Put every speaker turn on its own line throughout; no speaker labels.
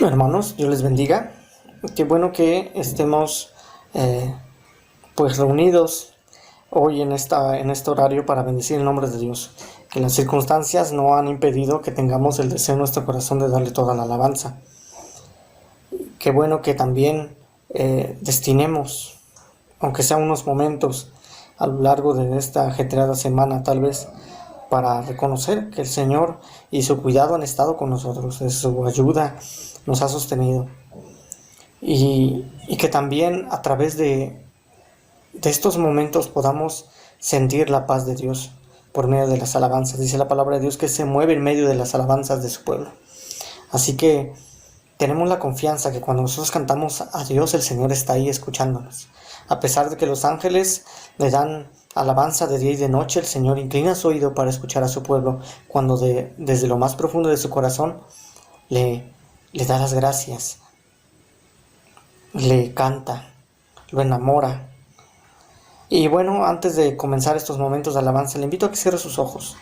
Hermanos, Dios les bendiga. Qué bueno que estemos pues reunidos hoy en este horario para bendecir el nombre de Dios. Que las circunstancias no han impedido que tengamos el deseo en nuestro corazón de darle toda la alabanza. Qué bueno que también destinemos, aunque sea unos momentos a lo largo de esta ajetreada semana tal vez, para reconocer que el Señor y su cuidado han estado con nosotros, de su ayuda nos ha sostenido. Y que también a través de estos momentos podamos sentir la paz de Dios por medio de las alabanzas. Dice la palabra de Dios que se mueve en medio de las alabanzas de su pueblo. Así que tenemos la confianza que cuando nosotros cantamos a Dios, el Señor está ahí escuchándonos. A pesar de que los ángeles le dan alabanza de día y de noche, el Señor inclina su oído para escuchar a su pueblo cuando desde lo más profundo de su corazón le da las gracias, le canta, lo enamora. Y bueno, antes de comenzar estos momentos de alabanza, le invito a que cierre sus ojos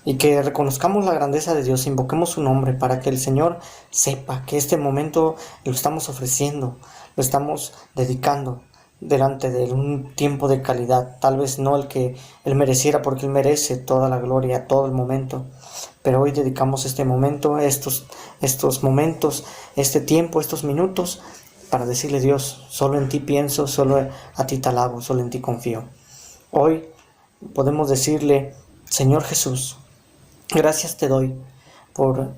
y que reconozcamos la grandeza de Dios, invoquemos su nombre para que el Señor sepa que este momento lo estamos ofreciendo, lo estamos dedicando delante de Él, un tiempo de calidad, tal vez no el que Él mereciera, porque Él merece toda la gloria, todo el momento, pero hoy dedicamos este momento, estos momentos, este tiempo, estos minutos, para decirle: Dios, solo en ti pienso, solo a ti te alabo, solo en ti confío. Hoy podemos decirle: Señor Jesús, gracias te doy por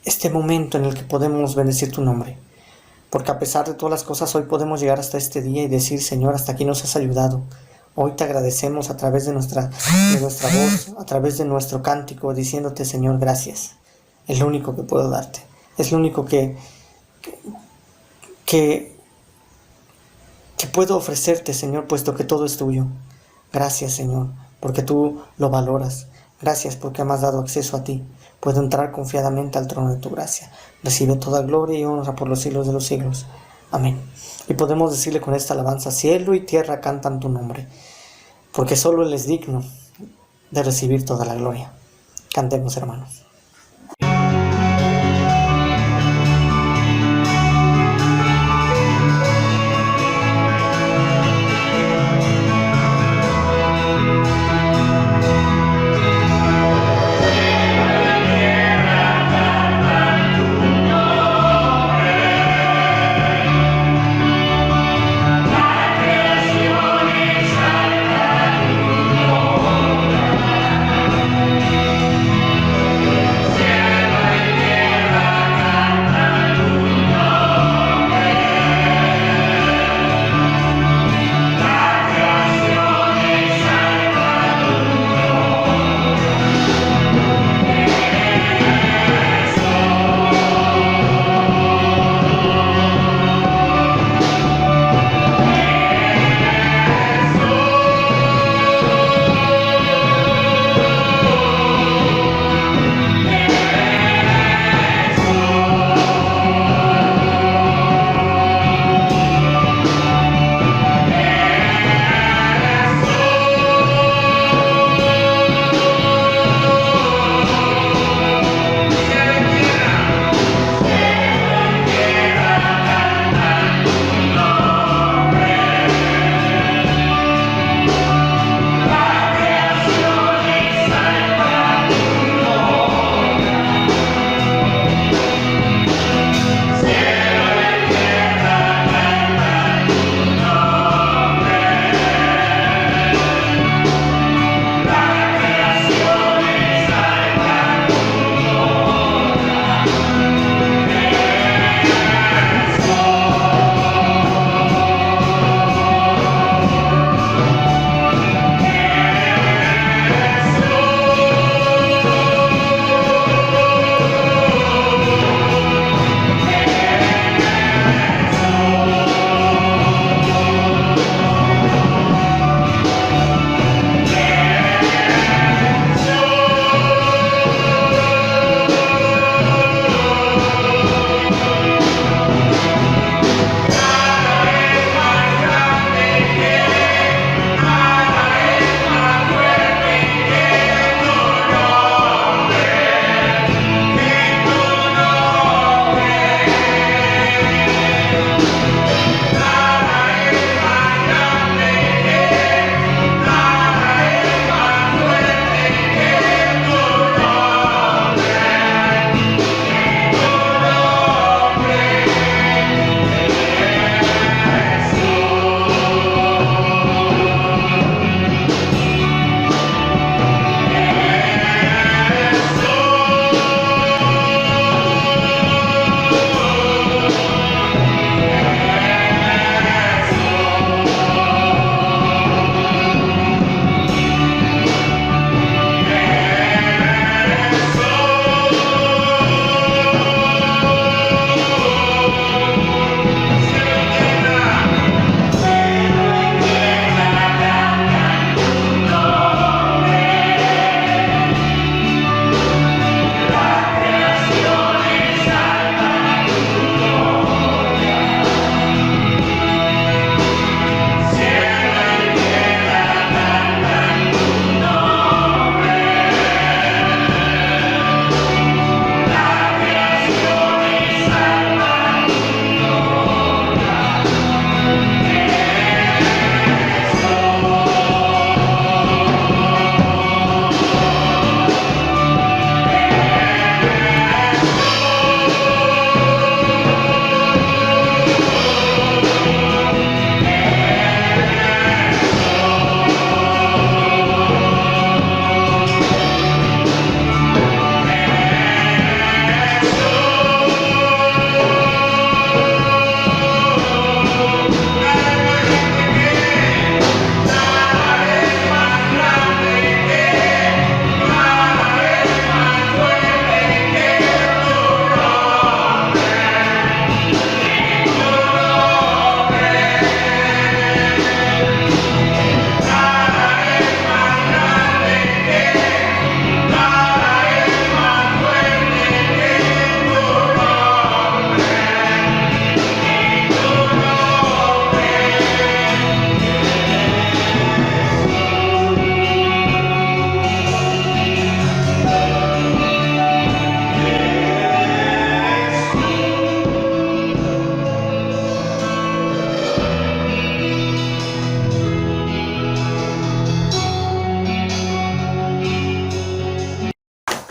este momento en el que podemos bendecir tu nombre. Porque a pesar de todas las cosas, hoy podemos llegar hasta este día y decir: Señor, hasta aquí nos has ayudado. Hoy te agradecemos a través de nuestra voz, a través de nuestro cántico, diciéndote: Señor, gracias. Es lo único que puedo darte. Es lo único que puedo ofrecerte, Señor, puesto que todo es tuyo. Gracias, Señor, porque tú lo valoras. Gracias porque me has dado acceso a ti. Puedo entrar confiadamente al trono de tu gracia. Recibe toda gloria y honra por los siglos de los siglos. Amén. Y podemos decirle con esta alabanza: cielo y tierra cantan tu nombre, porque solo Él es digno de recibir toda la gloria. Cantemos, hermanos.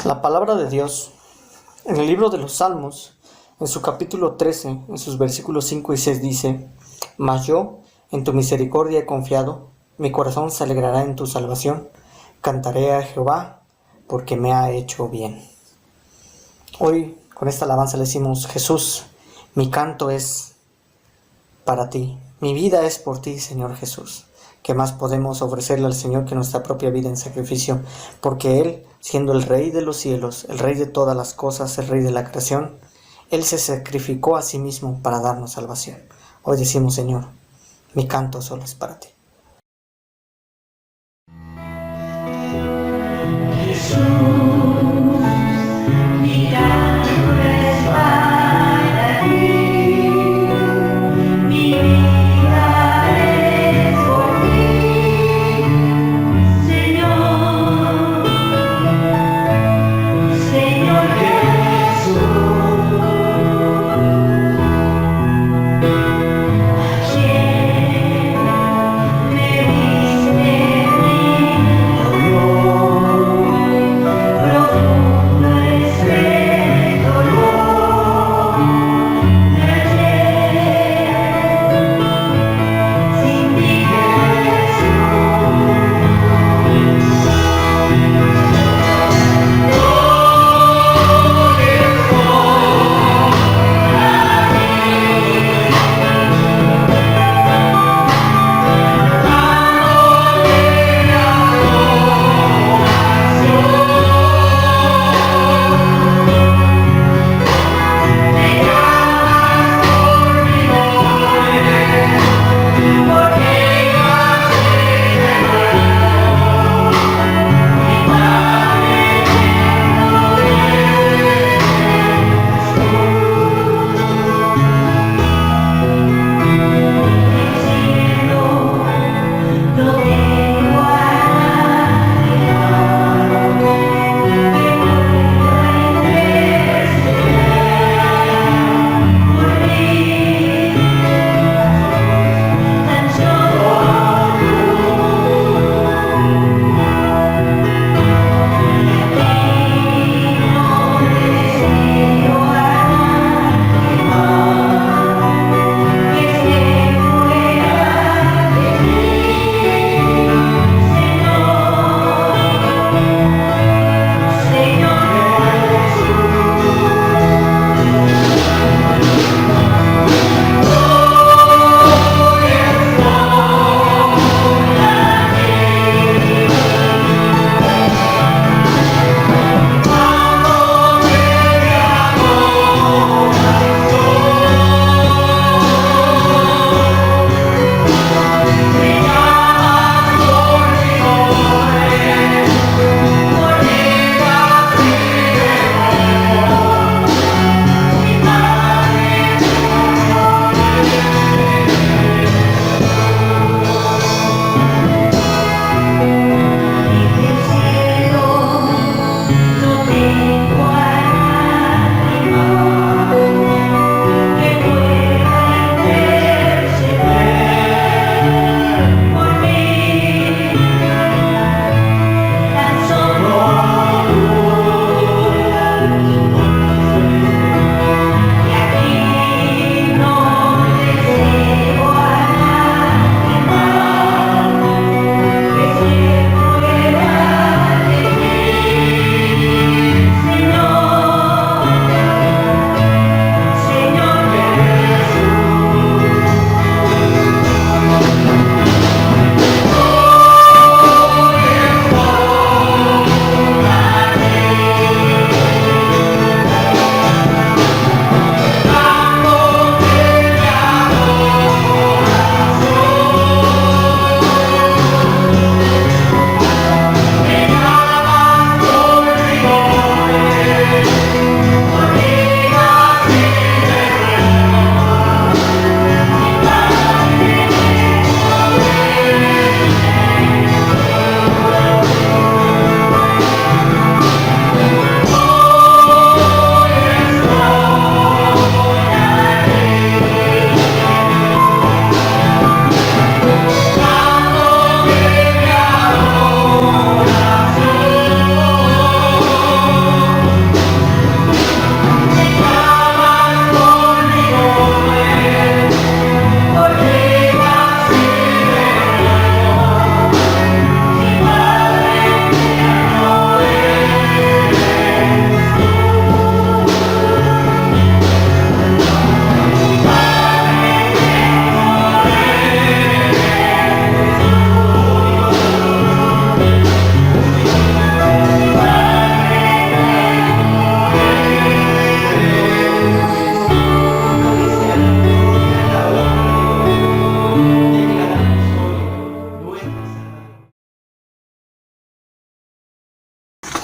La palabra de Dios en el libro de los Salmos, en su capítulo 13, en sus versículos 5 y 6 dice: Mas yo en tu misericordia he confiado, mi corazón se alegrará en tu salvación, cantaré a Jehová porque me ha hecho bien. Hoy con esta alabanza le decimos: Jesús, mi canto es para ti, mi vida es por ti, Señor Jesús. ¿Qué más podemos ofrecerle al Señor que nuestra propia vida en sacrificio? Porque Él, siendo el Rey de los cielos, el Rey de todas las cosas, el Rey de la creación, Él se sacrificó a sí mismo para darnos salvación. Hoy decimos: Señor, mi canto solo es para ti.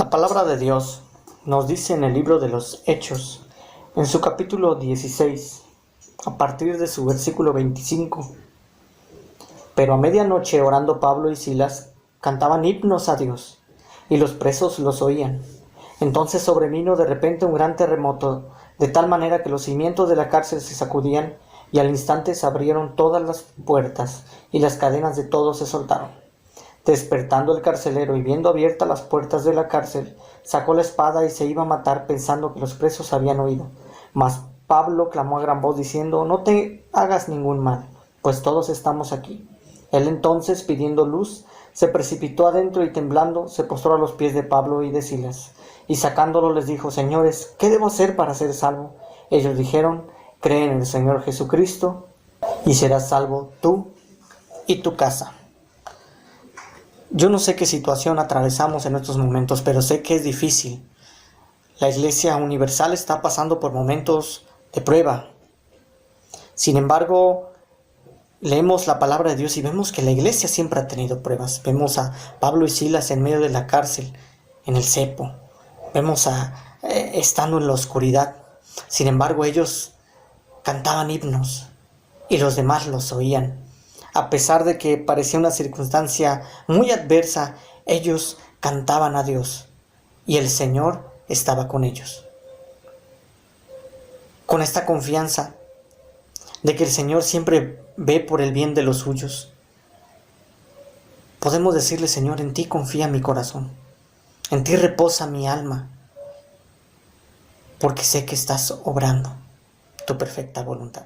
La palabra de Dios nos dice en el libro de los Hechos, en su capítulo 16, a partir de su versículo 25. Pero a medianoche, orando Pablo y Silas, cantaban himnos a Dios, y los presos los oían. Entonces sobrevino de repente un gran terremoto, de tal manera que los cimientos de la cárcel se sacudían, y al instante se abrieron todas las puertas, y las cadenas de todos se soltaron. Despertando el carcelero y viendo abiertas las puertas de la cárcel, sacó la espada y se iba a matar, pensando que los presos habían oído. Mas Pablo clamó a gran voz diciendo: no te hagas ningún mal, pues todos estamos aquí. Él entonces, pidiendo luz, se precipitó adentro y temblando se postró a los pies de Pablo y de Silas, y sacándolo les dijo: Señores, ¿qué debo hacer para ser salvo? Ellos dijeron: cree en el Señor Jesucristo y serás salvo tú y tu casa. Yo no sé qué situación atravesamos en estos momentos, pero sé que es difícil. La Iglesia Universal está pasando por momentos de prueba. Sin embargo, leemos la palabra de Dios y vemos que la Iglesia siempre ha tenido pruebas. Vemos a Pablo y Silas en medio de la cárcel, en el cepo. Vemos a estando en la oscuridad. Sin embargo, ellos cantaban himnos y los demás los oían. A pesar de que parecía una circunstancia muy adversa, ellos cantaban a Dios y el Señor estaba con ellos. Con esta confianza de que el Señor siempre ve por el bien de los suyos, podemos decirle: Señor, en ti confía mi corazón, en ti reposa mi alma, porque sé que estás obrando tu perfecta voluntad.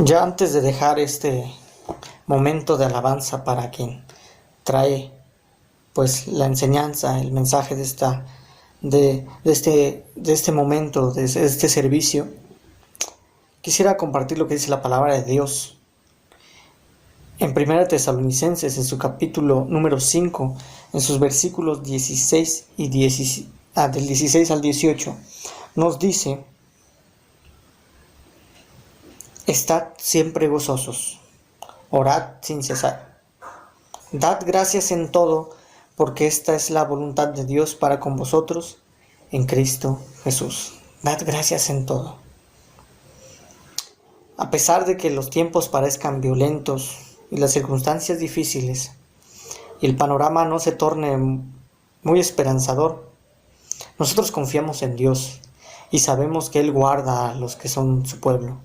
Ya antes de dejar este momento de alabanza para quien trae pues la enseñanza, el mensaje de este momento, de este servicio, quisiera compartir lo que dice la palabra de Dios en 1 Tesalonicenses, en su capítulo número 5, en sus versículos 16 y del 16 al 18, nos dice: estad siempre gozosos, orad sin cesar, dad gracias en todo, porque esta es la voluntad de Dios para con vosotros en Cristo Jesús. Dad gracias en todo. A pesar de que los tiempos parezcan violentos y las circunstancias difíciles y el panorama no se torne muy esperanzador, nosotros confiamos en Dios y sabemos que Él guarda a los que son su pueblo,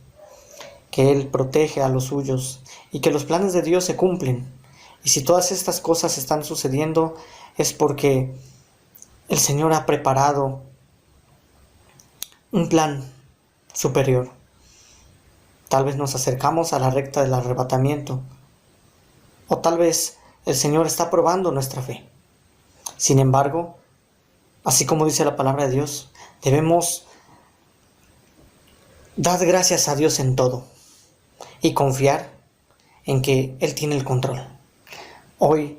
que Él protege a los suyos y que los planes de Dios se cumplen. Y si todas estas cosas están sucediendo es porque el Señor ha preparado un plan superior. Tal vez nos acercamos a la recta del arrebatamiento, o tal vez el Señor está probando nuestra fe. Sin embargo, así como dice la palabra de Dios, debemos dar gracias a Dios en todo y confiar en que Él tiene el control. Hoy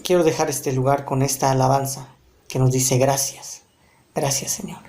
quiero dejar este lugar con esta alabanza que nos dice gracias, gracias Señor.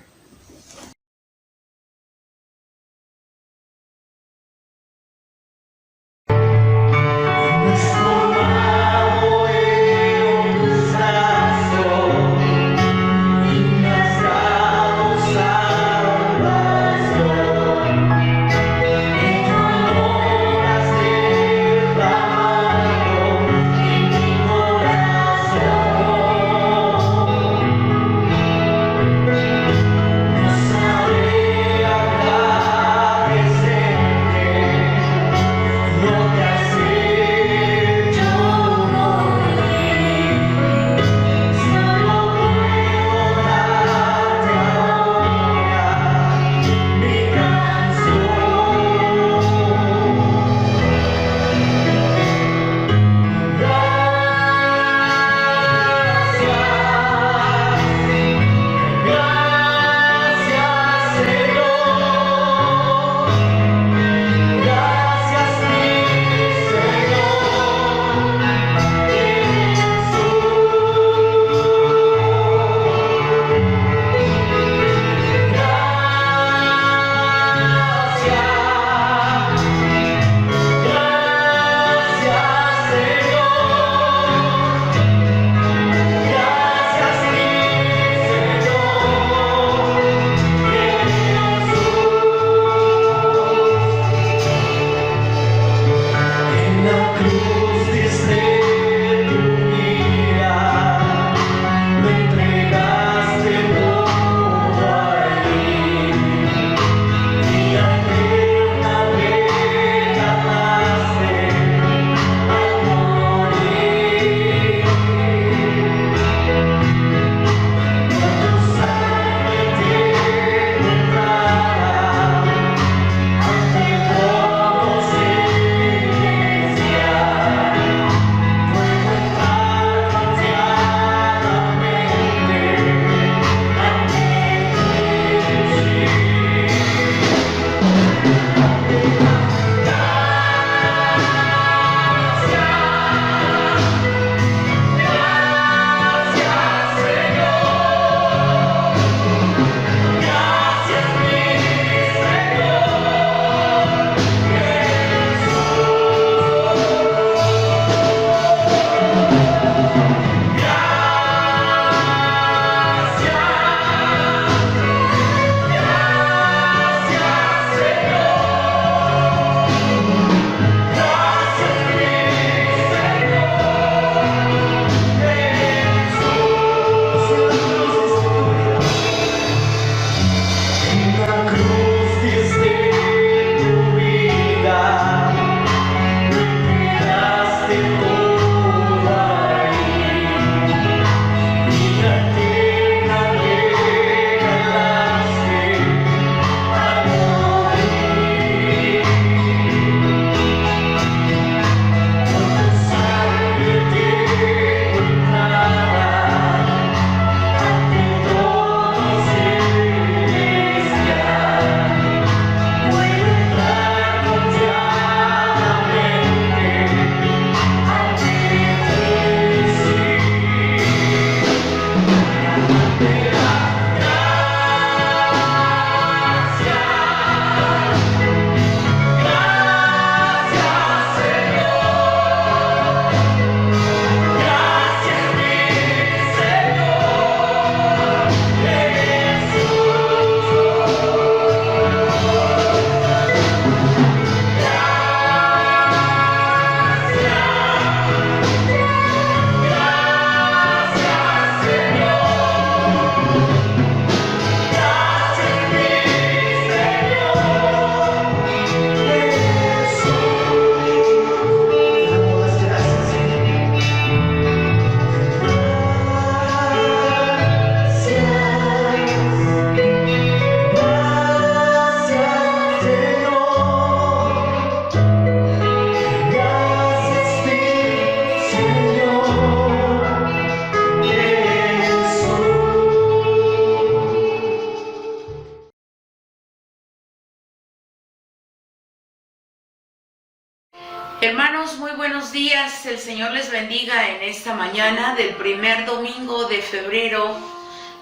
Hermanos, muy buenos días. El Señor les bendiga en esta mañana del primer domingo de febrero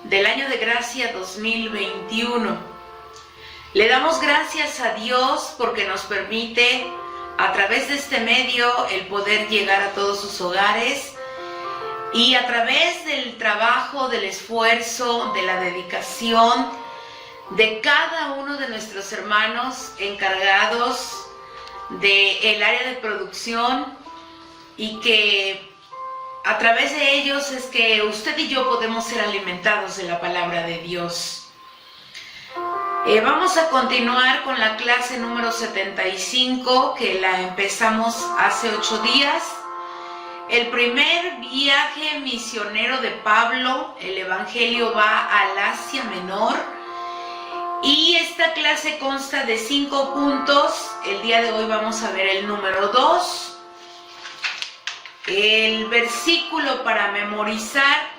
del año de gracia 2021. Le damos gracias a Dios porque nos permite a través de este medio el poder llegar a todos sus hogares y a través del trabajo, del esfuerzo, de la dedicación de cada uno de nuestros hermanos encargados del área de producción, y que a través de ellos es que usted y yo podemos ser alimentados de la palabra de Dios. Vamos a continuar con la clase número 75 que la empezamos hace 8 días. El primer viaje misionero de Pablo, el Evangelio va al Asia Menor. Y esta clase consta de 5 puntos. El día de hoy vamos a ver el número 2. El versículo para memorizar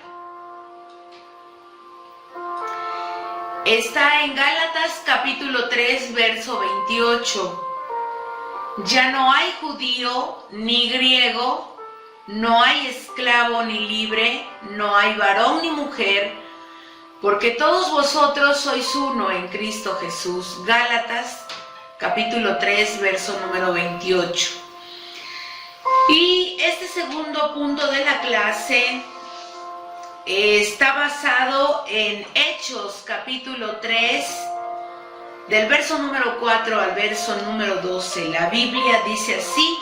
está en Gálatas capítulo 3, verso 28. Ya no hay judío ni griego, no hay esclavo ni libre, no hay varón ni mujer, porque todos vosotros sois uno en Cristo Jesús. Gálatas, capítulo 3, verso número 28. Y este segundo punto de la clase está basado en Hechos, capítulo 3, del verso número 4 al verso número 12. La Biblia dice así: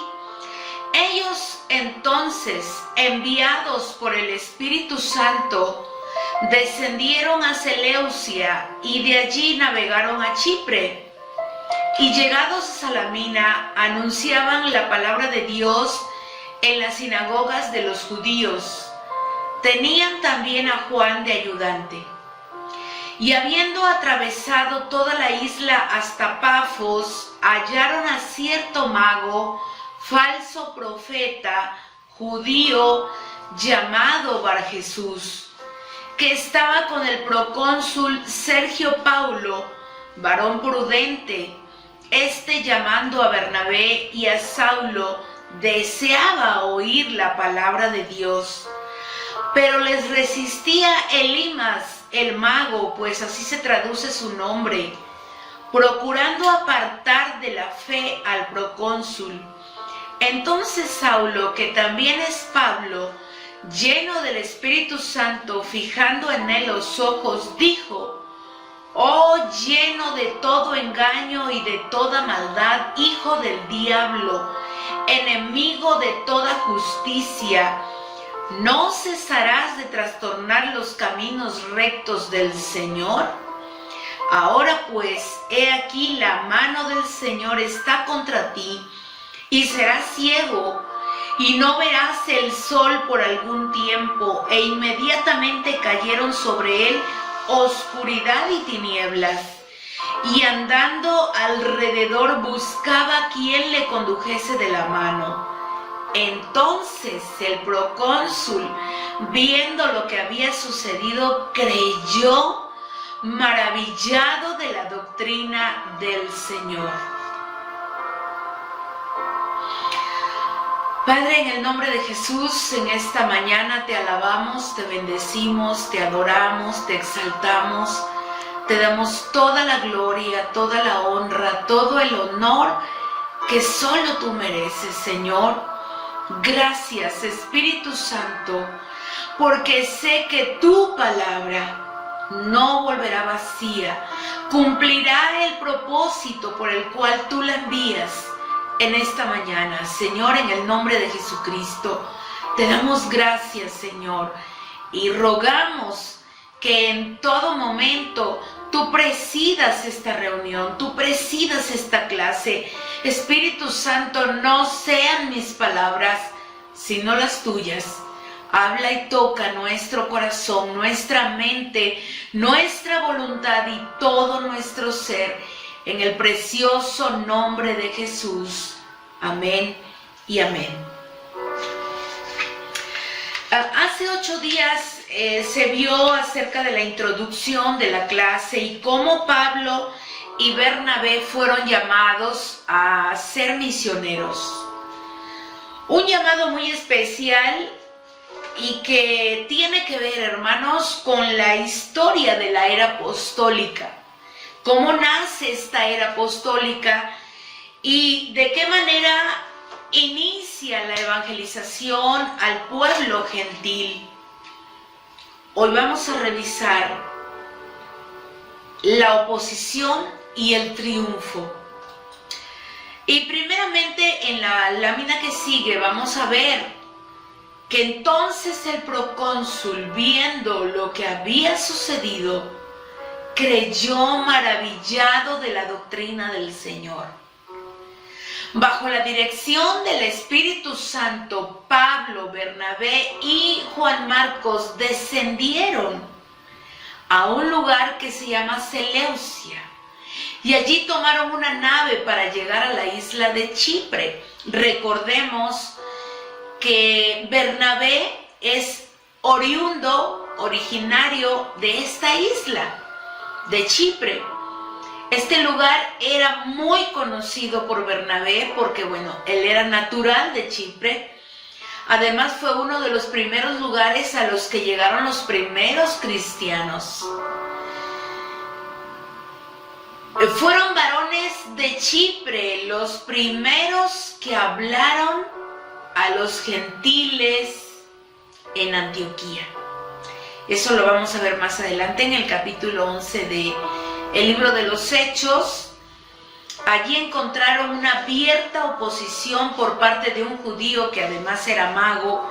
ellos entonces, enviados por el Espíritu Santo, descendieron a Seleucia y de allí navegaron a Chipre, y llegados a Salamina anunciaban la palabra de Dios en las sinagogas de los judíos. Tenían también a Juan de ayudante. Y habiendo atravesado toda la isla hasta Pafos, hallaron a cierto mago, falso profeta, judío, llamado Barjesús, que estaba con el procónsul Sergio Paulo, varón prudente. Este, llamando a Bernabé y a Saulo, deseaba oír la palabra de Dios. Pero les resistía Elimas, el mago, pues así se traduce su nombre, procurando apartar de la fe al procónsul. Entonces Saulo, que también es Pablo, lleno del Espíritu Santo, fijando en él los ojos, dijo: oh, lleno de todo engaño y de toda maldad, hijo del diablo, enemigo de toda justicia, ¿no cesarás de trastornar los caminos rectos del Señor? Ahora pues, he aquí la mano del Señor está contra ti, y serás ciego, y no verás el sol por algún tiempo. E inmediatamente cayeron sobre él oscuridad y tinieblas, y andando alrededor buscaba quien le condujese de la mano. Entonces el procónsul, viendo lo que había sucedido, creyó, maravillado de la doctrina del Señor. Padre, en el nombre de Jesús, en esta mañana te alabamos, te bendecimos, te adoramos, te exaltamos, te damos toda la gloria, toda la honra, todo el honor que solo tú mereces, Señor. Gracias, Espíritu Santo, porque sé que tu palabra no volverá vacía, cumplirá el propósito por el cual tú la envías en esta mañana. Señor, en el nombre de Jesucristo, te damos gracias, Señor, y rogamos que en todo momento tú presidas esta reunión, tú presidas esta clase. Espíritu Santo, no sean mis palabras, sino las tuyas. Habla y toca nuestro corazón, nuestra mente, nuestra voluntad y todo nuestro ser, en el precioso nombre de Jesús. Amén y amén. Hace 8 días se vio acerca de la introducción de la clase y cómo Pablo y Bernabé fueron llamados a ser misioneros. Un llamado muy especial y que tiene que ver, hermanos, con la historia de la era apostólica. Cómo nace esta era apostólica y de qué manera inicia la evangelización al pueblo gentil. Hoy vamos a revisar la oposición y el triunfo. Y primeramente en la lámina que sigue vamos a ver que entonces el procónsul, viendo lo que había sucedido, creyó maravillado de la doctrina del Señor. Bajo la dirección del Espíritu Santo, Pablo, Bernabé y Juan Marcos descendieron a un lugar que se llama Seleucia y allí tomaron una nave para llegar a la isla de Chipre. Recordemos que Bernabé es originario de esta isla de Chipre. Este lugar era muy conocido por Bernabé porque, él era natural de Chipre. Además, fue uno de los primeros lugares a los que llegaron los primeros cristianos. Fueron varones de Chipre los primeros que hablaron a los gentiles en Antioquía. Eso lo vamos a ver más adelante en el capítulo 11 de el libro de los Hechos. Allí encontraron una abierta oposición por parte de un judío que además era mago,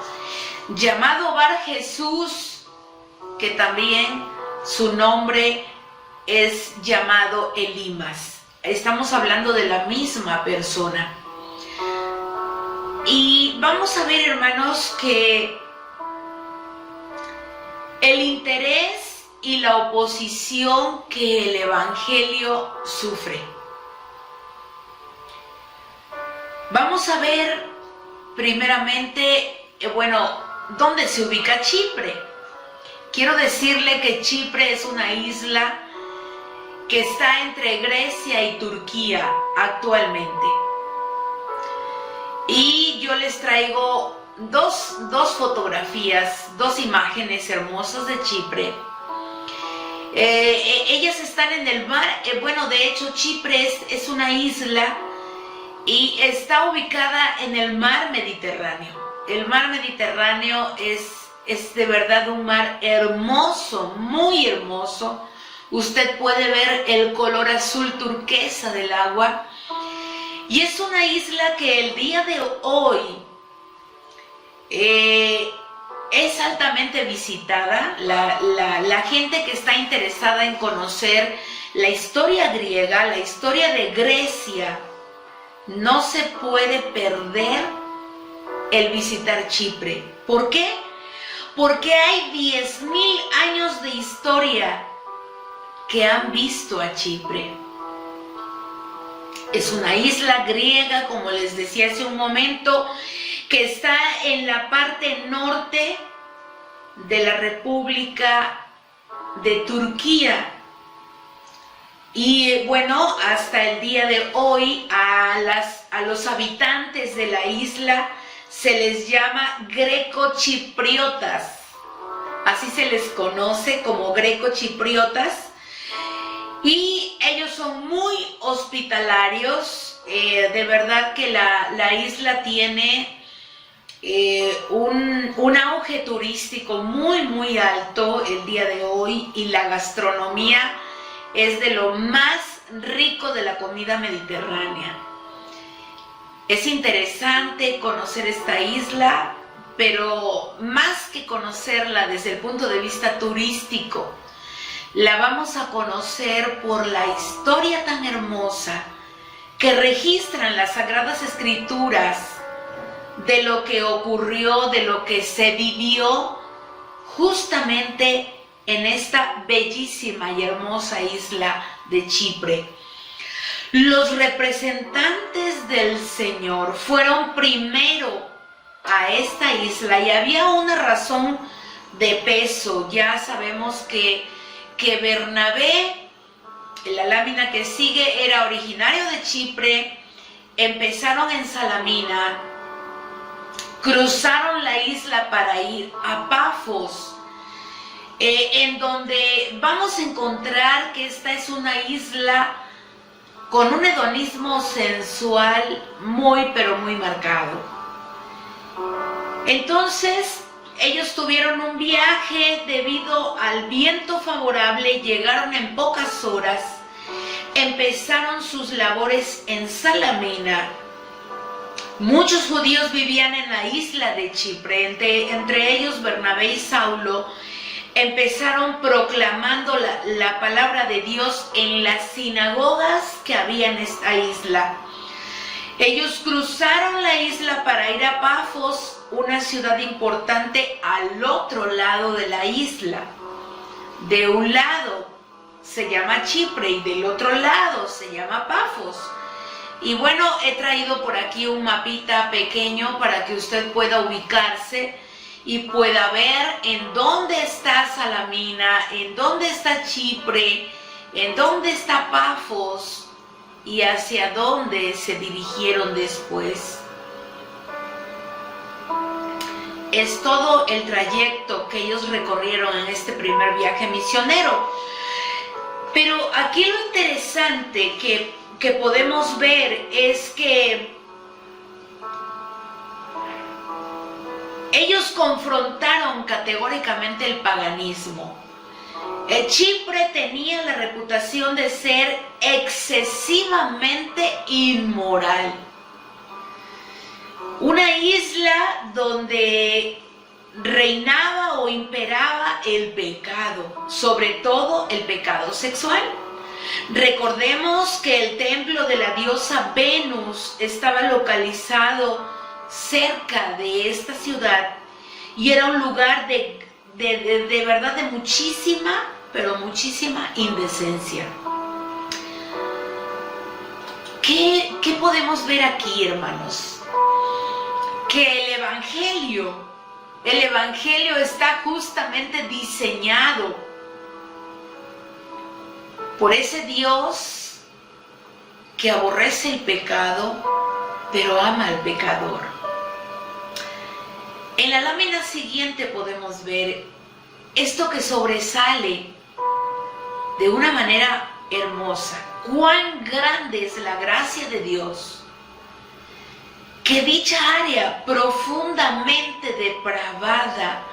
llamado Bar Jesús, que también su nombre es llamado Elimas. Estamos hablando de la misma persona. Y vamos a ver, hermanos, que el interés y la oposición que el Evangelio sufre. Vamos a ver primeramente, dónde se ubica Chipre. Quiero decirle que Chipre es una isla que está entre Grecia y Turquía actualmente. Y yo les traigo dos fotografías, dos imágenes hermosas de Chipre. Ellas están en el mar. De hecho, Chipre es una isla y está ubicada en el mar Mediterráneo. El mar Mediterráneo es de verdad un mar hermoso, muy hermoso. Usted puede ver el color azul turquesa del agua. Y es una isla que el día de hoy es altamente visitada. La gente que está interesada en conocer la historia griega, la historia de Grecia, no se puede perder el visitar Chipre. ¿Por qué? Porque hay 10,000 años de historia que han visto a Chipre. Es una isla griega, como les decía hace un momento, que está en la parte norte de la República de Turquía. Y hasta el día de hoy a los habitantes de la isla se les llama grecochipriotas. Así se les conoce, como grecochipriotas. Y ellos son muy hospitalarios. De verdad que la isla tiene un auge turístico muy, muy alto el día de hoy. Y la gastronomía es de lo más rico de la comida mediterránea. Es interesante conocer esta isla, pero más que conocerla desde el punto de vista turístico, la vamos a conocer por la historia tan hermosa que registran las Sagradas Escrituras de lo que ocurrió, de lo que se vivió justamente en esta bellísima y hermosa isla de Chipre. Los representantes del Señor fueron primero a esta isla y había una razón de peso. Ya sabemos que Bernabé, en la lámina que sigue, era originario de Chipre. Empezaron en Salamina cruzaron la isla para ir a Pafos, en donde vamos a encontrar que esta es una isla con un hedonismo sensual muy pero muy marcado. Entonces ellos tuvieron un viaje debido al viento favorable, llegaron en pocas horas, empezaron sus labores en Salamina. Muchos judíos vivían en la isla de Chipre, entre ellos Bernabé y Saulo. Empezaron proclamando la palabra de Dios en las sinagogas que había en esta isla. Ellos cruzaron la isla para ir a Pafos, una ciudad importante al otro lado de la isla. De un lado se llama Chipre y del otro lado se llama Pafos. Y bueno, he traído por aquí un mapita pequeño para que usted pueda ubicarse y pueda ver en dónde está Salamina, en dónde está Chipre, en dónde está Pafos y hacia dónde se dirigieron después. Es todo el trayecto que ellos recorrieron en este primer viaje misionero. Pero aquí lo interesante que podemos ver es que ellos confrontaron categóricamente el paganismo. Chipre tenía la reputación de ser excesivamente inmoral. Una isla donde reinaba o imperaba el pecado, sobre todo el pecado sexual. Recordemos que el templo de la diosa Venus estaba localizado cerca de esta ciudad y era un lugar de verdad de muchísima, pero muchísima indecencia. ¿Qué podemos ver aquí, hermanos? Que el Evangelio está justamente diseñado por ese Dios que aborrece el pecado, pero ama al pecador. En la lámina siguiente podemos ver esto que sobresale de una manera hermosa. Cuán grande es la gracia de Dios, que dicha área profundamente depravada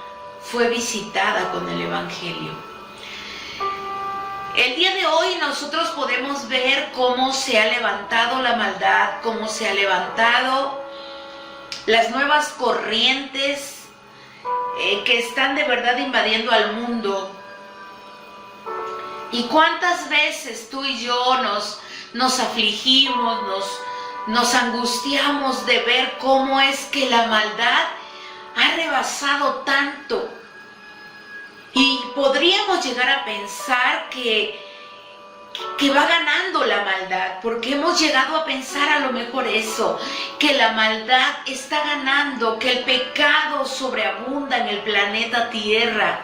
fue visitada con el Evangelio. El día de hoy nosotros podemos ver cómo se ha levantado la maldad, cómo se ha levantado las nuevas corrientes que están de verdad invadiendo al mundo. Y cuántas veces tú y yo nos afligimos, nos angustiamos de ver cómo es que la maldad ha rebasado tanto. Y podríamos llegar a pensar que va ganando la maldad, porque hemos llegado a pensar a lo mejor eso, que la maldad está ganando, que el pecado sobreabunda en el planeta Tierra,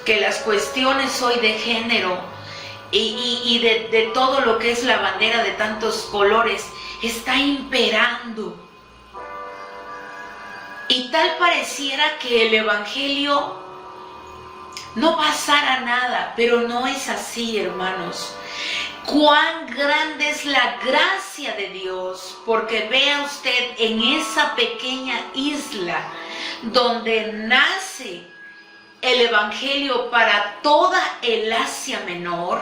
que las cuestiones hoy de género y de todo lo que es la bandera de tantos colores está imperando. Y tal pareciera que el Evangelio no pasara nada, pero no es así, hermanos. Cuán grande es la gracia de Dios, porque vea usted en esa pequeña isla donde nace el Evangelio para toda el Asia Menor,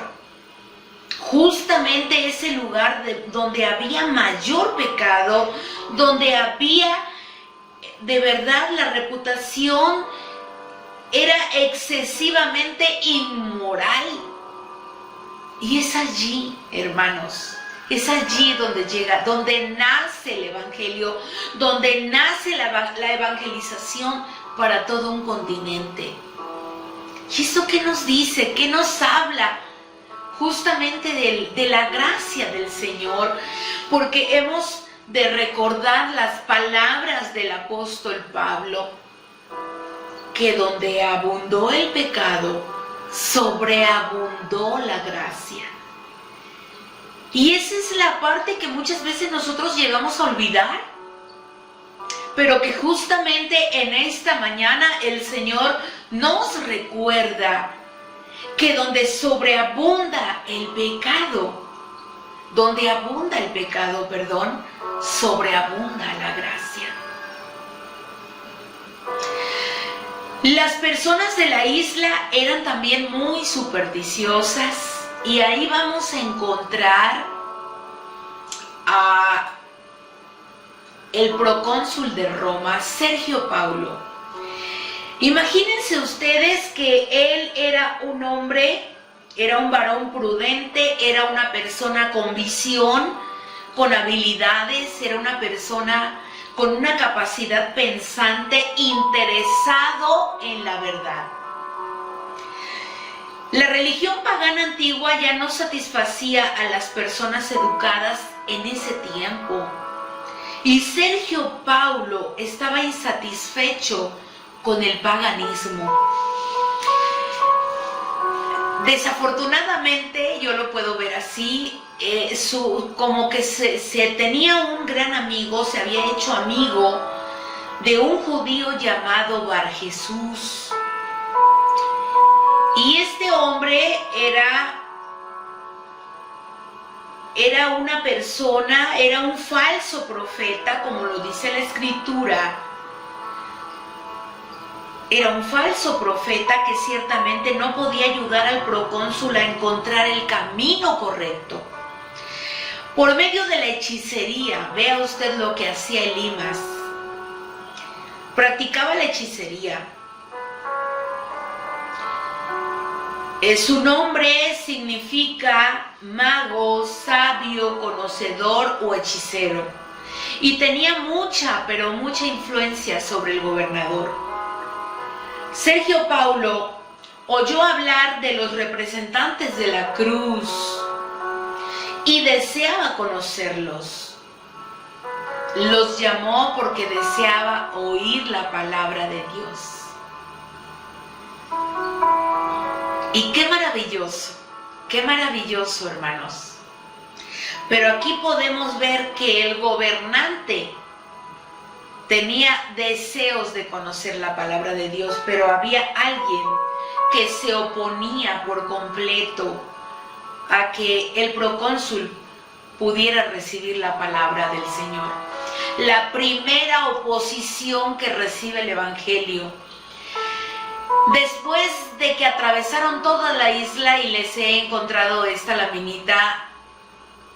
justamente ese lugar donde había mayor pecado, donde había de verdad la reputación era excesivamente inmoral. Y es allí, hermanos, es allí donde llega, donde nace el Evangelio, donde nace la evangelización para todo un continente. ¿Y esto qué nos dice? ¿Qué nos habla? Justamente de la gracia del Señor, porque hemos de recordar las palabras del apóstol Pablo, que donde abundó el pecado, sobreabundó la gracia. Y esa es la parte que muchas veces nosotros llegamos a olvidar. pero que justamente en esta mañana el Señor nos recuerda que donde sobreabunda el pecado, sobreabunda la gracia. Las personas de la isla eran también muy supersticiosas y ahí vamos a encontrar a el procónsul de Roma, Sergio Paulo. Imagínense ustedes que él era un hombre, era un varón prudente, era una persona con visión, con habilidades, era una persona con una capacidad pensante, interesado en la verdad. La religión pagana antigua ya no satisfacía a las personas educadas en ese tiempo. Y Sergio Paulo estaba insatisfecho con el paganismo. Desafortunadamente, yo lo puedo ver así, como que se tenía un gran amigo, se había hecho amigo de un judío llamado Bar Jesús. Y este hombre era una persona, era un falso profeta, como lo dice la Escritura. Era un falso profeta que ciertamente no podía ayudar al procónsul a encontrar el camino correcto. Por medio de la hechicería, vea usted lo que hacía Elimas. Practicaba la hechicería. Su nombre significa mago, sabio, conocedor o hechicero. Y tenía mucha, pero mucha influencia sobre el gobernador. Sergio Paulo oyó hablar de los representantes de la cruz y deseaba conocerlos. Los llamó porque deseaba oír la palabra de Dios. Y qué maravilloso, hermanos. Pero aquí podemos ver que el gobernante tenía deseos de conocer la palabra de Dios, pero había alguien que se oponía por completo a que el procónsul pudiera recibir la palabra del Señor. La primera oposición que recibe el Evangelio. Después de que atravesaron toda la isla, y les he encontrado esta laminita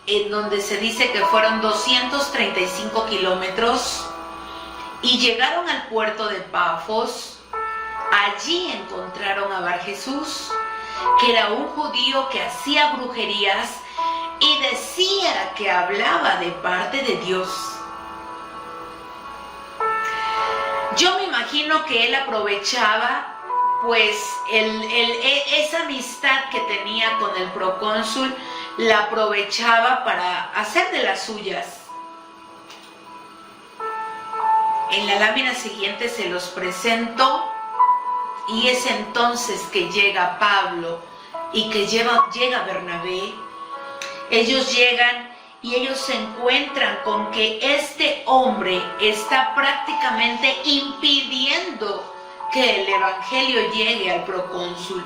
en donde se dice que fueron 235 kilómetros y llegaron al puerto de Pafos. Allí encontraron a Bar Jesús, que era un judío que hacía brujerías y decía que hablaba de parte de Dios. Yo me imagino que él aprovechaba pues esa amistad que tenía con el procónsul, la aprovechaba para hacer de las suyas. En la lámina siguiente se los presento, y es entonces que llega Pablo y que llega Bernabé. Ellos llegan y ellos se encuentran con que este hombre está prácticamente impidiendo que el evangelio llegue al procónsul.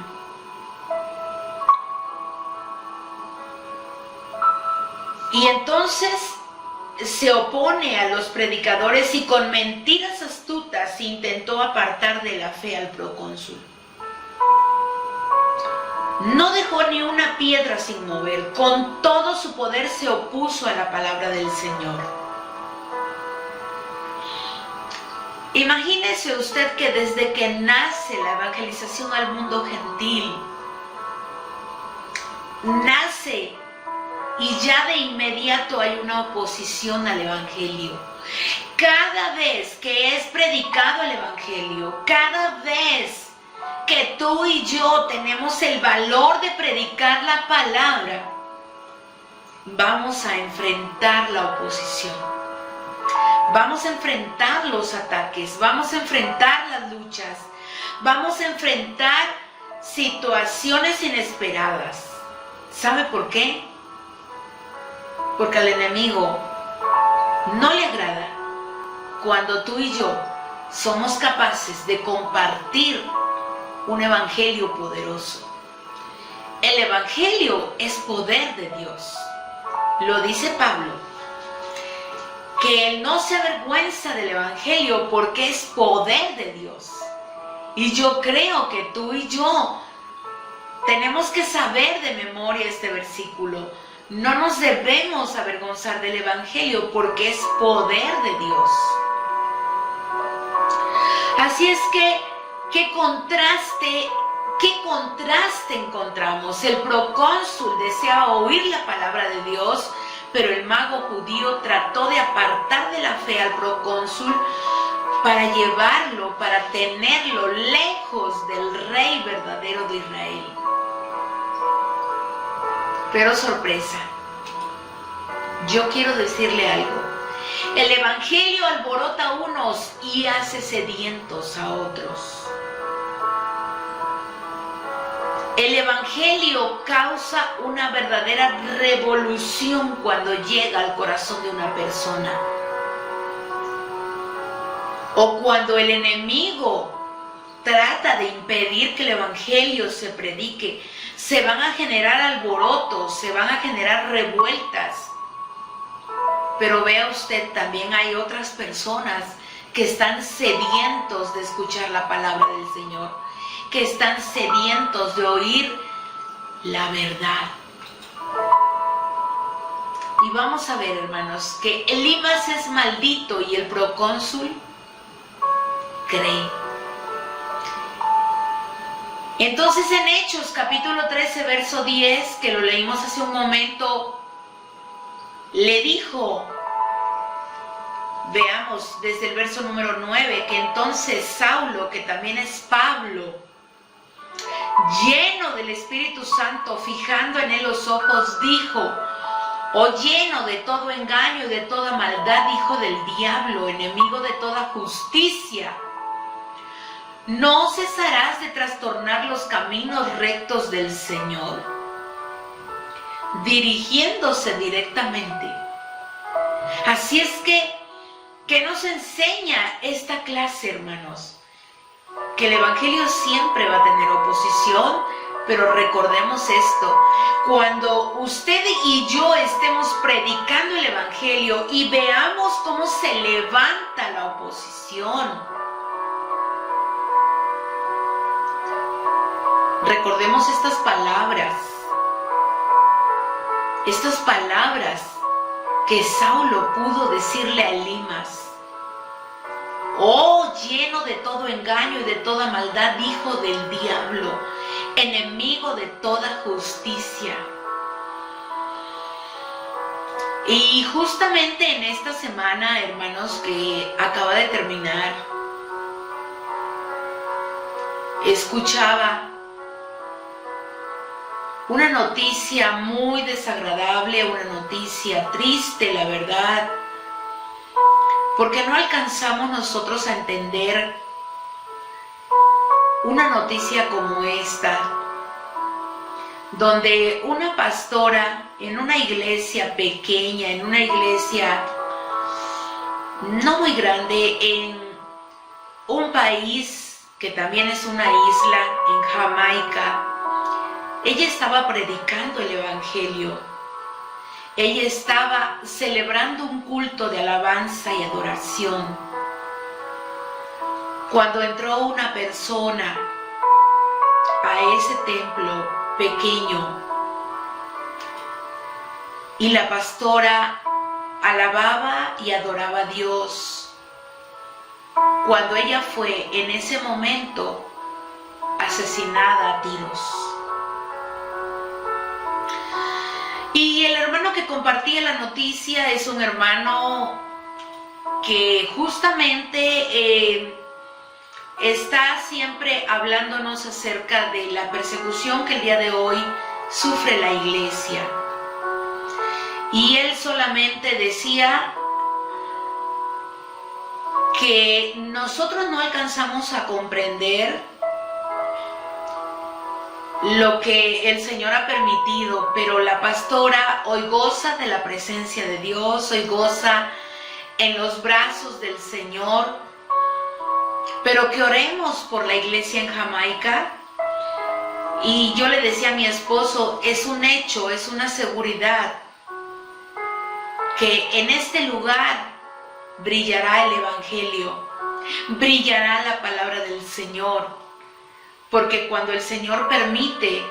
Y entonces se opone a los predicadores y con mentiras astutas intentó apartar de la fe al procónsul. No dejó ni una piedra sin mover, con todo su poder se opuso a la palabra del Señor. Imagínese usted que desde que nace la evangelización al mundo gentil, nace y ya de inmediato hay una oposición al evangelio. Cada vez que es predicado el evangelio, cada vez que tú y yo tenemos el valor de predicar la palabra, vamos a enfrentar la oposición. Vamos a enfrentar los ataques, vamos a enfrentar las luchas, vamos a enfrentar situaciones inesperadas. ¿Sabe por qué? Porque al enemigo no le agrada cuando tú y yo somos capaces de compartir un evangelio poderoso. El evangelio es poder de Dios. Lo dice Pablo, que él no se avergüenza del evangelio porque es poder de Dios. Y yo creo que tú y yo tenemos que saber de memoria este versículo. No nos debemos avergonzar del evangelio porque es poder de Dios. Así es que, ¿qué contraste encontramos? El procónsul deseaba oír la palabra de Dios, pero el mago judío trató de apartar de la fe al procónsul para llevarlo, para tenerlo lejos del rey verdadero de Israel. Pero sorpresa, yo quiero decirle algo. El evangelio alborota a unos y hace sedientos a otros. El evangelio causa una verdadera revolución cuando llega al corazón de una persona. O cuando el enemigo trata de impedir que el evangelio se predique, se van a generar alborotos, se van a generar revueltas. Pero vea usted, también hay otras personas que están sedientos de escuchar la palabra del Señor, que están sedientos de oír la verdad. Y vamos a ver, hermanos, que Elimas es maldito y el procónsul cree. Entonces en Hechos capítulo 13 verso 10, que lo leímos hace un momento, le dijo, veamos desde el verso número 9, que entonces Saulo, que también es Pablo, lleno del Espíritu Santo, fijando en él los ojos, dijo, o lleno de todo engaño y de toda maldad, hijo del diablo, enemigo de toda justicia, ¿no cesarás de trastornar los caminos rectos del Señor? Dirigiéndose directamente. Así es que, ¿qué nos enseña esta clase, hermanos? Que el evangelio siempre va a tener oposición, pero recordemos esto: cuando usted y yo estemos predicando el evangelio y veamos cómo se levanta la oposición, recordemos estas palabras que Saulo pudo decirle a Elimas: oh, lleno de todo engaño y de toda maldad, hijo del diablo, enemigo de toda justicia. Y justamente en esta semana, hermanos, que acaba de terminar, escuchaba una noticia muy desagradable, una noticia triste, la verdad, porque no alcanzamos nosotros a entender una noticia como esta, donde una pastora en una iglesia pequeña, en una iglesia no muy grande, en un país que también es una isla, en Jamaica, ella estaba predicando el evangelio. Ella estaba celebrando un culto de alabanza y adoración, cuando entró una persona a ese templo pequeño y la pastora alababa y adoraba a Dios, cuando ella fue en ese momento asesinada a tiros. Y el hermano que compartía la noticia es un hermano que justamente está siempre hablándonos acerca de la persecución que el día de hoy sufre la iglesia. Y él solamente decía que nosotros no alcanzamos a comprender lo que el Señor ha permitido, pero la pastora hoy goza de la presencia de Dios, hoy goza en los brazos del Señor, pero que oremos por la iglesia en Jamaica. Y yo le decía a mi esposo, es un hecho, es una seguridad, que en este lugar brillará el Evangelio, brillará la palabra del Señor, porque cuando el Señor permite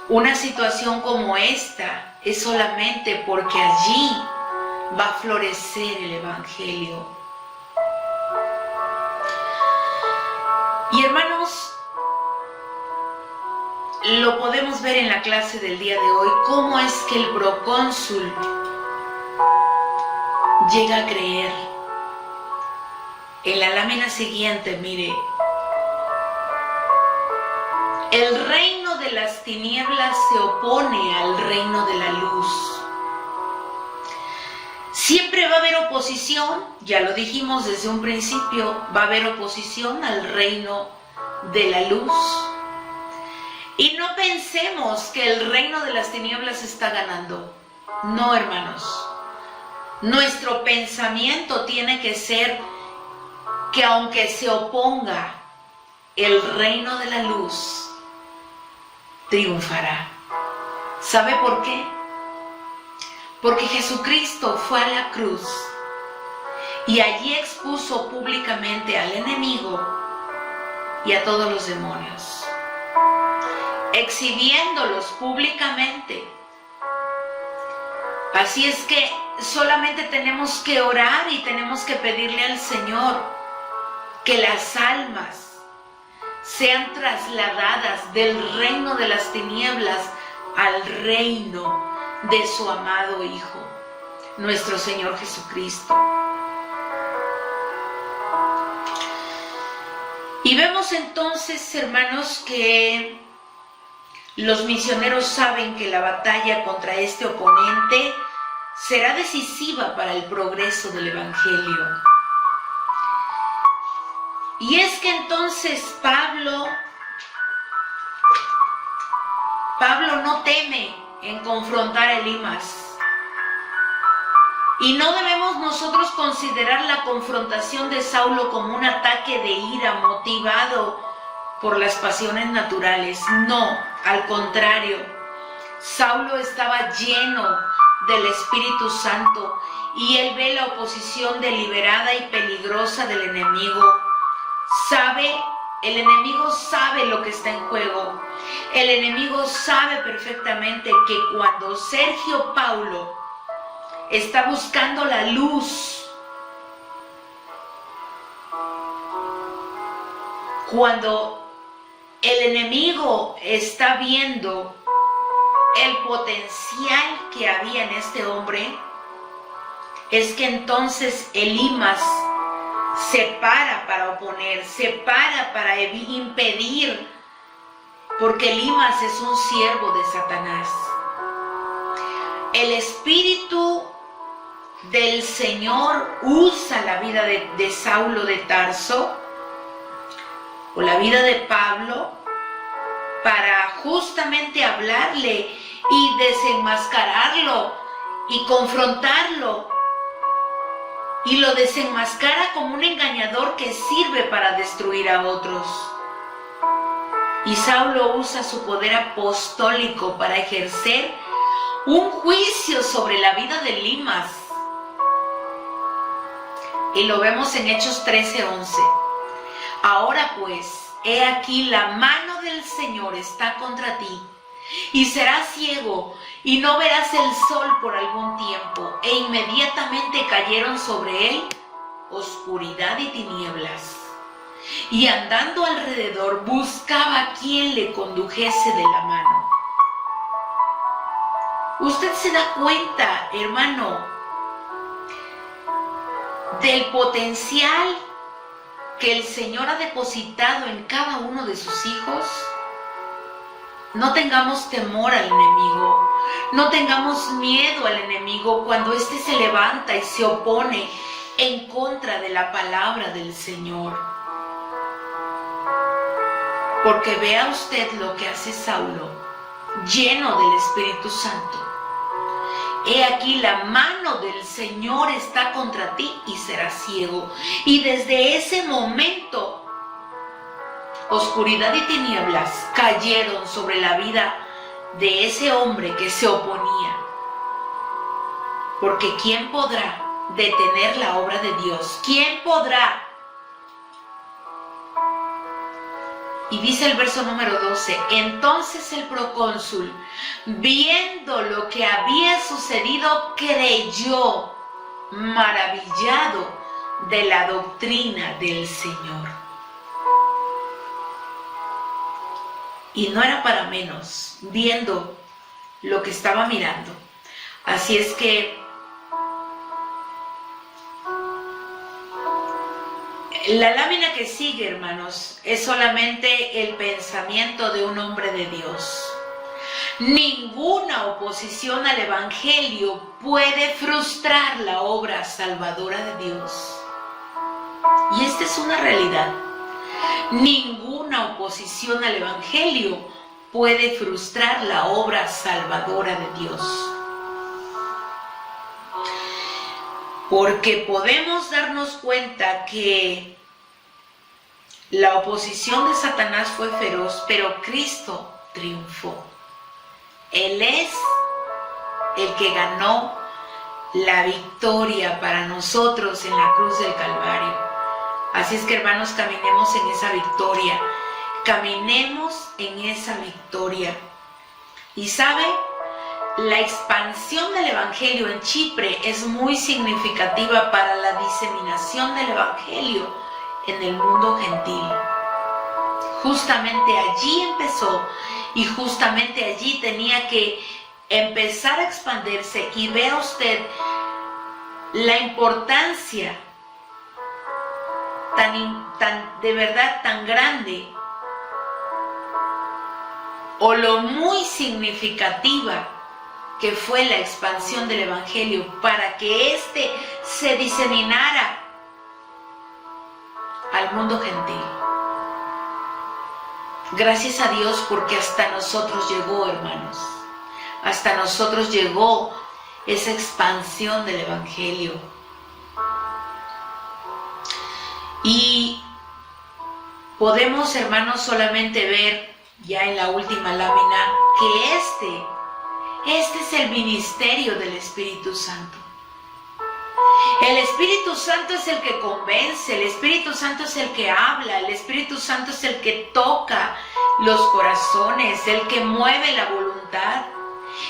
una situación como esta, es solamente porque allí va a florecer el Evangelio. Y hermanos, lo podemos ver en la clase del día de hoy, cómo es que el procónsul llega a creer. En la lámina siguiente, mire, el reino de las tinieblas se opone al reino de la luz. Siempre va a haber oposición, ya lo dijimos desde un principio, va a haber oposición al reino de la luz. Y no pensemos que el reino de las tinieblas está ganando. No, hermanos. Nuestro pensamiento tiene que ser que aunque se oponga, el reino de la luz triunfará. ¿Sabe por qué? Porque Jesucristo fue a la cruz y allí expuso públicamente al enemigo y a todos los demonios, exhibiéndolos públicamente. Así es que solamente tenemos que orar y tenemos que pedirle al Señor que las almas sean trasladadas del reino de las tinieblas al reino de su amado Hijo, nuestro Señor Jesucristo. Y vemos entonces, hermanos, que los misioneros saben que la batalla contra este oponente será decisiva para el progreso del Evangelio. Y es que entonces Pablo no teme en confrontar a Elimas. Y no debemos nosotros considerar la confrontación de Saulo como un ataque de ira motivado por las pasiones naturales. No, al contrario, Saulo estaba lleno del Espíritu Santo y él ve la oposición deliberada y peligrosa del enemigo. El enemigo sabe lo que está en juego. El enemigo sabe perfectamente que cuando Sergio Paulo está buscando la luz, cuando el enemigo está viendo el potencial que había en este hombre, es que entonces Elimas se para para oponer, se para impedir, porque Elimas es un siervo de Satanás. El Espíritu del Señor usa la vida de Saulo de Tarso o la vida de Pablo para justamente hablarle y desenmascararlo y confrontarlo. Y lo desenmascara como un engañador que sirve para destruir a otros. Y Saulo usa su poder apostólico para ejercer un juicio sobre la vida de Elimas. Y lo vemos en Hechos 13:11. Ahora pues, he aquí la mano del Señor está contra ti, y serás ciego, y no verás el sol por algún tiempo. E inmediatamente cayeron sobre él oscuridad y tinieblas. Y andando alrededor buscaba a quien le condujese de la mano. Usted se da cuenta, hermano, del potencial que el Señor ha depositado en cada uno de sus hijos. No tengamos temor al enemigo, no tengamos miedo al enemigo cuando éste se levanta y se opone en contra de la palabra del Señor. Porque vea usted lo que hace Saulo, lleno del Espíritu Santo. He aquí la mano del Señor está contra ti y serás ciego. Y desde ese momento, oscuridad y tinieblas cayeron sobre la vida de ese hombre que se oponía. Porque ¿quién podrá detener la obra de Dios? ¿Quién podrá? Y dice el verso número 12, entonces el procónsul, viendo lo que había sucedido, creyó, maravillado de la doctrina del Señor. Y no era para menos, viendo lo que estaba mirando. Así es que la lámina que sigue, hermanos, es solamente el pensamiento de un hombre de Dios. Ninguna oposición al Evangelio puede frustrar la obra salvadora de Dios. Y esta es una realidad. Ninguna oposición al Evangelio puede frustrar la obra salvadora de Dios. Porque podemos darnos cuenta que la oposición de Satanás fue feroz, pero Cristo triunfó. Él es el que ganó la victoria para nosotros en la cruz del Calvario. Así es que, hermanos, caminemos en esa victoria. Caminemos en esa victoria. Y ¿sabe? La expansión del Evangelio en Chipre es muy significativa para la diseminación del Evangelio en el mundo gentil. Justamente allí empezó y justamente allí tenía que empezar a expandirse. Y vea usted la importancia de verdad tan grande, o lo muy significativa que fue la expansión del Evangelio para que éste se diseminara al mundo gentil. Gracias a Dios, porque hasta nosotros llegó, hermanos. Hasta nosotros llegó esa expansión del Evangelio. Y podemos, hermanos, solamente ver ya en la última lámina que este es el ministerio del Espíritu Santo. El Espíritu Santo es el que convence, el Espíritu Santo es el que habla, el Espíritu Santo es el que toca los corazones, el que mueve la voluntad,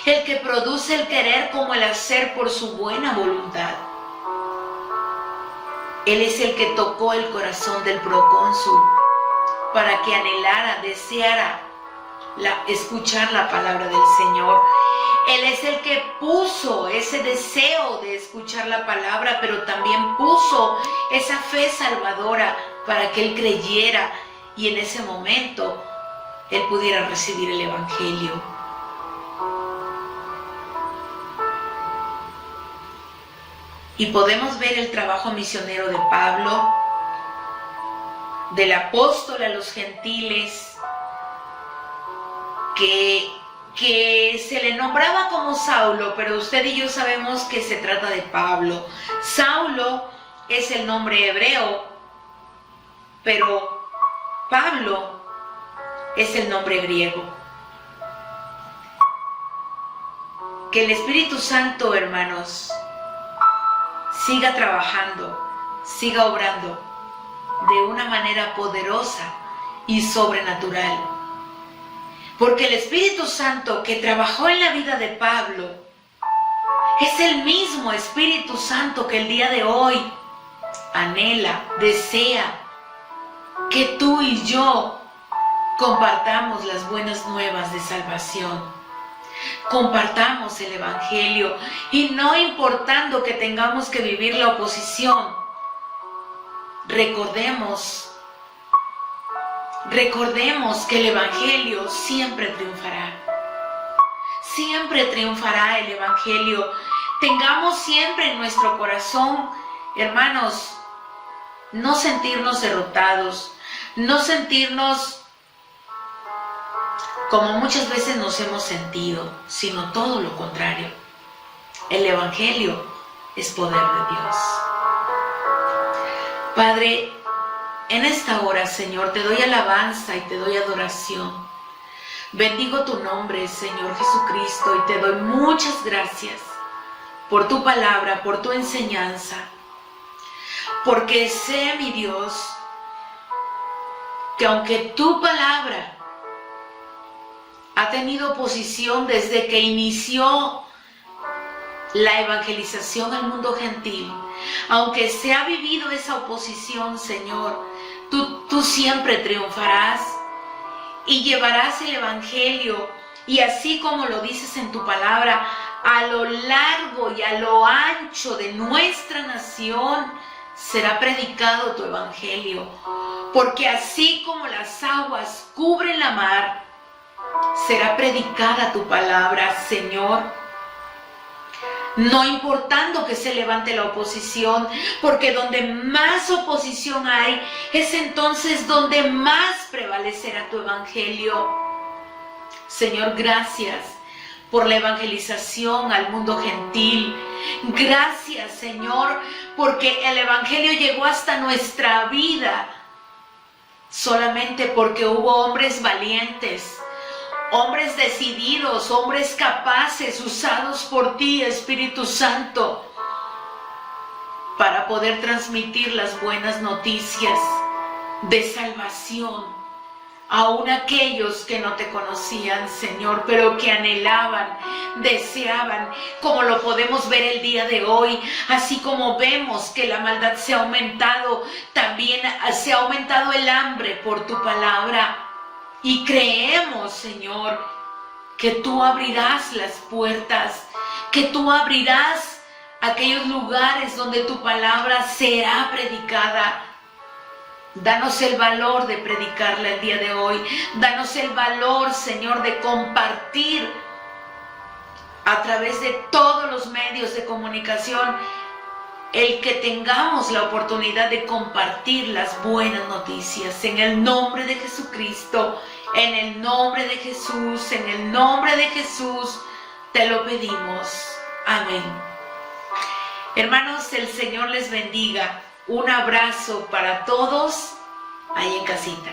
el que produce el querer como el hacer por su buena voluntad. Él es el que tocó el corazón del procónsul para que anhelara, deseara escuchar la palabra del Señor. Él es el que puso ese deseo de escuchar la palabra, pero también puso esa fe salvadora para que él creyera y en ese momento él pudiera recibir el Evangelio. Y podemos ver el trabajo misionero de Pablo, del apóstol a los gentiles, que se le nombraba como Saulo, pero usted y yo sabemos que se trata de Pablo. Saulo es el nombre hebreo, pero Pablo es el nombre griego. Que el Espíritu Santo, hermanos, siga trabajando, siga obrando de una manera poderosa y sobrenatural. Porque el Espíritu Santo que trabajó en la vida de Pablo es el mismo Espíritu Santo que el día de hoy anhela, desea que tú y yo compartamos las buenas nuevas de salvación. Compartamos el Evangelio y no importando que tengamos que vivir la oposición, recordemos que el Evangelio siempre triunfará. Siempre triunfará el Evangelio. Tengamos siempre en nuestro corazón, hermanos, no sentirnos derrotados, no sentirnos como muchas veces nos hemos sentido, sino todo lo contrario. El Evangelio es poder de Dios. Padre, en esta hora, Señor, te doy alabanza y te doy adoración. Bendigo tu nombre, Señor Jesucristo, y te doy muchas gracias por tu palabra, por tu enseñanza, porque sé, mi Dios, que aunque tu palabra ha tenido oposición desde que inició la evangelización al mundo gentil, aunque se ha vivido esa oposición, Señor, tú siempre triunfarás y llevarás el Evangelio, y así como lo dices en tu palabra, a lo largo y a lo ancho de nuestra nación será predicado tu Evangelio, porque así como las aguas cubren la mar, será predicada tu palabra, Señor. No importando que se levante la oposición, porque donde más oposición hay, es entonces donde más prevalecerá tu Evangelio. Señor, gracias por la evangelización al mundo gentil. Gracias, Señor, porque el Evangelio llegó hasta nuestra vida solamente porque hubo hombres valientes, hombres decididos, hombres capaces, usados por ti, Espíritu Santo, para poder transmitir las buenas noticias de salvación, aún aquellos que no te conocían, Señor, pero que anhelaban, deseaban, como lo podemos ver el día de hoy. Así como vemos que la maldad se ha aumentado, también se ha aumentado el hambre por tu palabra. Y creemos, Señor, que tú abrirás las puertas, que tú abrirás aquellos lugares donde tu palabra será predicada. Danos el valor de predicarla el día de hoy. Danos el valor, Señor, de compartir a través de todos los medios de comunicación, el que tengamos la oportunidad de compartir las buenas noticias. En el nombre de Jesucristo, en el nombre de Jesús, en el nombre de Jesús, te lo pedimos. Amén. Hermanos, el Señor les bendiga. Un abrazo para todos ahí en casita.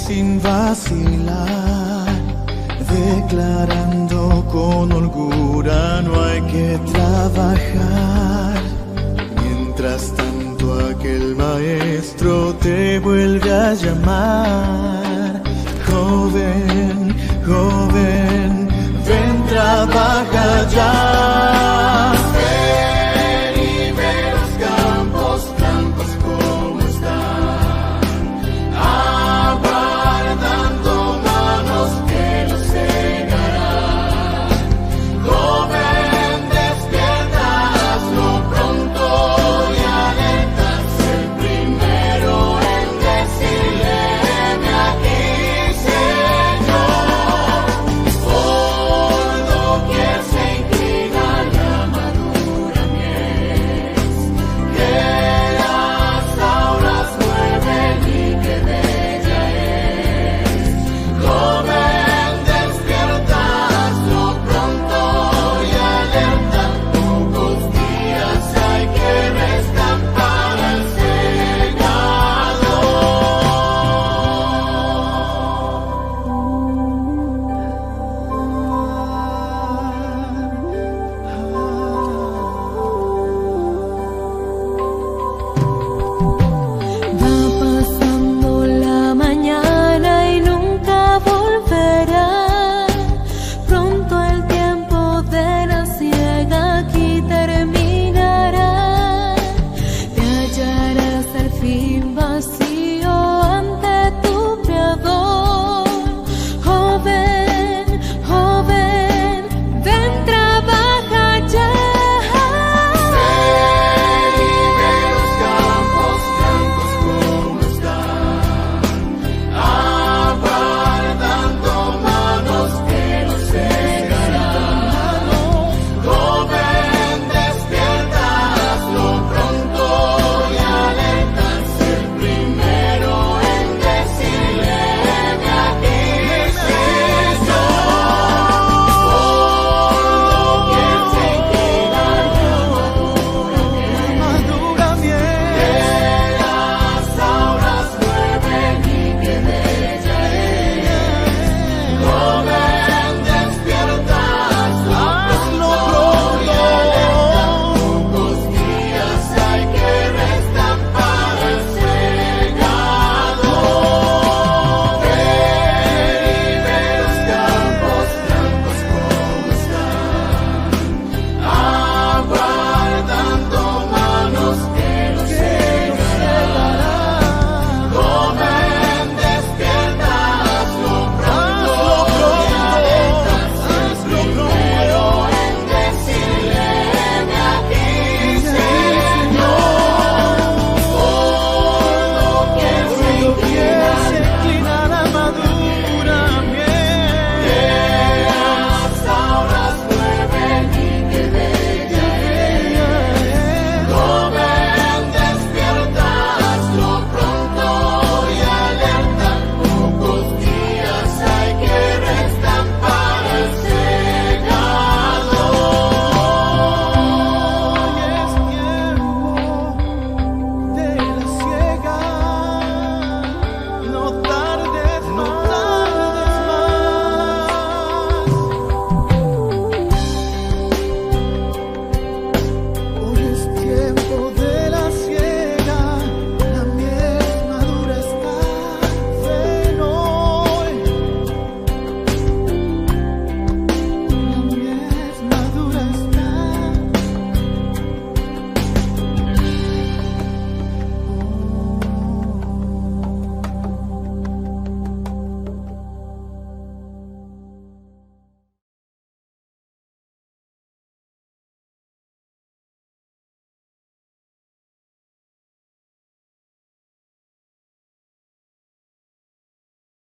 Sin vacilar, declarando con holgura no hay que trabajar. Mientras tanto aquel maestro te vuelve a llamar.